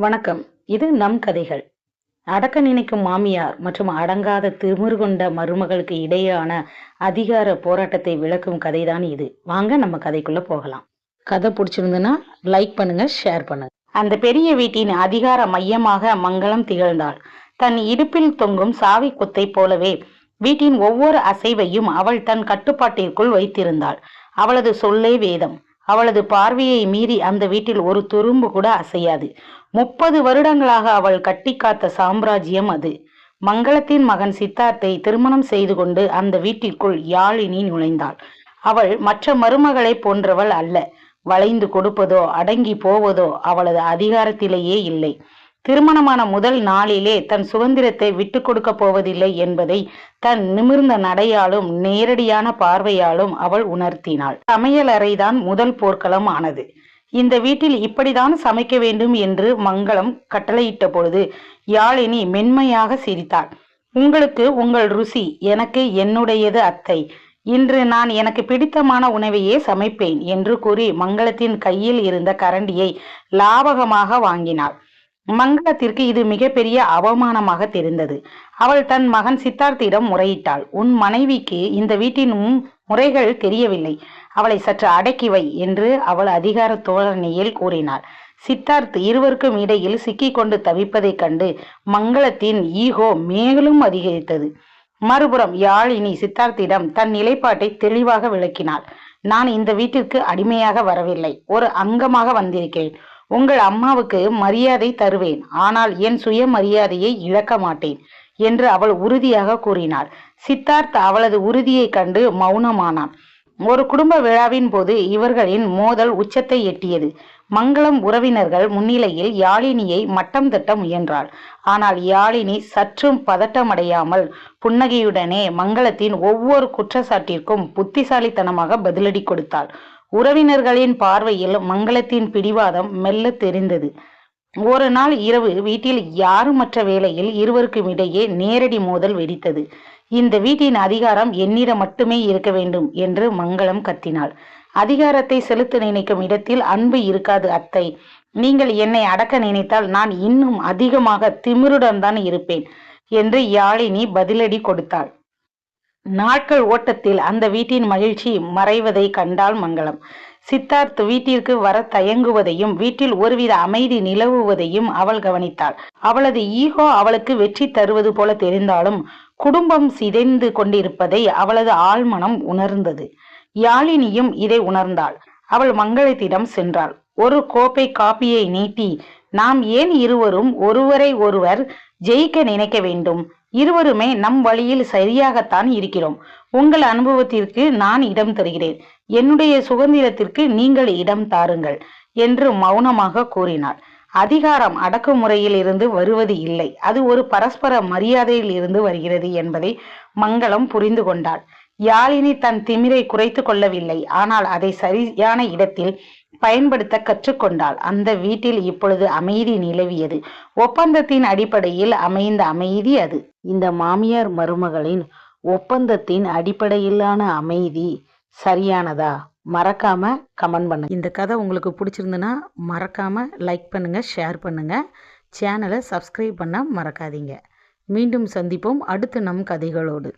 வணக்கம். இது நம் கதைகள். அடக்க நினைக்கும் மாமியார் மற்றும் அடங்காத திமிரு கொண்ட மருமகளுக்கு இடையேயான அதிகார போராட்டத்தை விளக்கும் கதைதான் இது. வாங்க நம்ம கதைக்குள்ள போகலாம். கதை பிடிச்சிருந்துன்னா லைக் பண்ணுங்க, ஷேர் பண்ணுங்க. அந்த பெரிய வீட்டின் அதிகார மையமாக மங்களம் திகழ்ந்தாள். தன் இடுப்பில் தொங்கும் சாவி கொத்தை போலவே வீட்டின் ஒவ்வொரு அசைவையும் அவள் தன் கட்டுப்பாட்டிற்குள் வைத்திருந்தாள். அவளது சொல்லே வேதம். அவளது பார்வையை மீறி அந்த வீட்டில் ஒரு துரும்பு கூட அசையாது. 30 வருடங்களாக அவள் கட்டி காத்த சாம்ராஜ்யம் அது. மங்களத்தின் மகன் சித்தார்த்தை திருமணம் செய்து கொண்டு அந்த வீட்டிற்குள் யாழினி நுழைந்தாள். அவள் மற்ற மருமகளை போன்றவள் அல்ல. வளைந்து கொடுப்பதோ அடங்கி போவதோ அவளது அதிகாரத்திலேயே இல்லை. திருமணமான முதல் நாளிலே தன் சுதந்திரத்தை விட்டு கொடுக்க போவதில்லை என்பதை தன் நிமிர்ந்த நடையாலும் நேரடியான பார்வையாலும் அவள் உணர்த்தினாள். சமையல் அறைதான் முதல் போர்க்களம் ஆனது. இந்த வீட்டில் இப்படிதான் சமைக்க வேண்டும் என்று மங்களம் கட்டளையிட்ட பொழுது யாழினி மென்மையாக சிரித்தாள். உங்களுக்கு உங்கள் ருசி, எனக்கு என்னுடையது அத்தை. இன்று நான் எனக்கு பிடித்தமான உணவையே சமைப்பேன் என்று கூறி மங்களத்தின் கையில் இருந்த கரண்டியை லாபகமாக வாங்கினாள். மங்களத்திற்கு இது மிகப்பெரிய அவமானமாக தெரிந்தது. அவள் தன் மகன் சித்தார்த்திடம் முறையிட்டாள். உன் மனைவிக்கு இந்த வீட்டின் முறைகள் தெரியவில்லை, அவளை சற்று அடக்கி வை என்று அவள் அதிகார தோரணையில் கூறினாள். சித்தார்த் இருவருக்கும் இடையில் சிக்கி கொண்டு தவிப்பதைக் கண்டு மங்களத்தின் ஈகோ மேலும் அதிகரித்தது. மறுபுறம் யாழினி சித்தார்த்திடம் தன் நிலைப்பாட்டை தெளிவாக விளக்கினாள். நான் இந்த வீட்டிற்கு அடிமையாக வரவில்லை, ஒரு அங்கமாக வந்திருக்கிறேன். உங்கள் அம்மாவுக்கு மரியாதை தருவேன், ஆனால் என் சுய மரியாதையை இழக்க மாட்டேன் என்று அவள் உறுதியாக கூறினாள். சித்தார்த் அவளது உறுதியை கண்டு மௌனமானான். ஒரு குடும்ப விழாவின் போது இவர்களின் மோதல் உச்சத்தை எட்டியது. மங்களம் உறவினர்கள் முன்னிலையில் யாழினியை மட்டம் தட்ட முயன்றாள். ஆனால் யாழினி சற்றும் பதட்டமடையாமல் புன்னகையுடனே மங்களத்தின் ஒவ்வொரு குற்றச்சாட்டிற்கும் புத்திசாலித்தனமாக பதிலடி கொடுத்தாள். உறவினர்களின் பார்வையில் மங்களத்தின் பிடிவாதம் மெல்ல தெரிந்தது. ஒரு நாள் இரவு வீட்டில் யாருமற்ற வேளையில் இருவருக்கும் இடையே நேரடி மோதல் வெடித்தது. இந்த வீட்டின் அதிகாரம் என்னிடம் மட்டுமே இருக்க வேண்டும் என்று மங்களம் கத்தினாள். அதிகாரத்தை செலுத்த நினைக்கும் இடத்தில் அன்பு இருக்காது அத்தை. நீங்கள் என்னை அடக்க நினைத்தால் நான் இன்னும் அதிகமாக திமிருடன் தான் இருப்பேன் என்று யாழினி பதிலடி கொடுத்தாள். நாட்கள் ஓட்டத்தில் அந்த வீட்டின் மகிழ்ச்சி மறைவதை கண்டாள் மங்களம். சித்தார்த் வீட்டிற்கு வர தயங்குவதையும் வீட்டில் ஒருவித அமைதி நிலவுவதையும் அவள் கவனித்தாள். அவளது ஈகோ அவளுக்கு வெற்றி தருவது போல தெரிந்தாலும் குடும்பம் சிதைந்து கொண்டிருப்பதை அவளது ஆழ்மனம் உணர்ந்தது. யாழினியும் இதை உணர்ந்தாள். அவள் மங்களத்திடம் சென்றாள். ஒரு கோப்பை காப்பியை நீட்டி, நாம் ஏன் இருவரும் ஒருவரை ஒருவர் ஜெயிக்க நினைக்க வேண்டும்? இருவருமே நம் வழியில் சரியாகத்தான் இருக்கிறோம். உங்கள் அனுபவத்திற்கு நான் இடம் தருகிறேன், என்னுடைய சுதந்திரத்திற்கு நீங்கள் இடம் தாருங்கள் என்று மௌனமாக கூறினாள். அதிகாரம் அடக்குமுறையில் இருந்து வருவது இல்லை, அது ஒரு பரஸ்பர மரியாதையில் இருந்து வருகிறது என்பதை மங்களம் புரிந்து கொண்டாள். யாழினி தன் திமிரை குறைத்து கொள்ளவில்லை, ஆனால் அதை சரியான இடத்தில் பயன்படுத்த கற்றுக்கொண்டாள். அந்த வீட்டில் இப்பொழுது அமைதி நிலவியது. ஒப்பந்தத்தின் அடிப்படையில் அமைந்த அமைதி அது. இந்த மாமியார் மருமகளின் ஒப்பந்தத்தின் அடிப்படையிலான அமைதி சரியானதா? மறக்காம கமெண்ட் பண்ணுங்க. இந்த கதை உங்களுக்கு பிடிச்சிருந்துன்னா மறக்காம லைக் பண்ணுங்க, ஷேர் பண்ணுங்க, சேனலை சப்ஸ்கிரைப் பண்ண மறக்காதீங்க. மீண்டும் சந்திப்போம் அடுத்த நம் கதைகளோடு.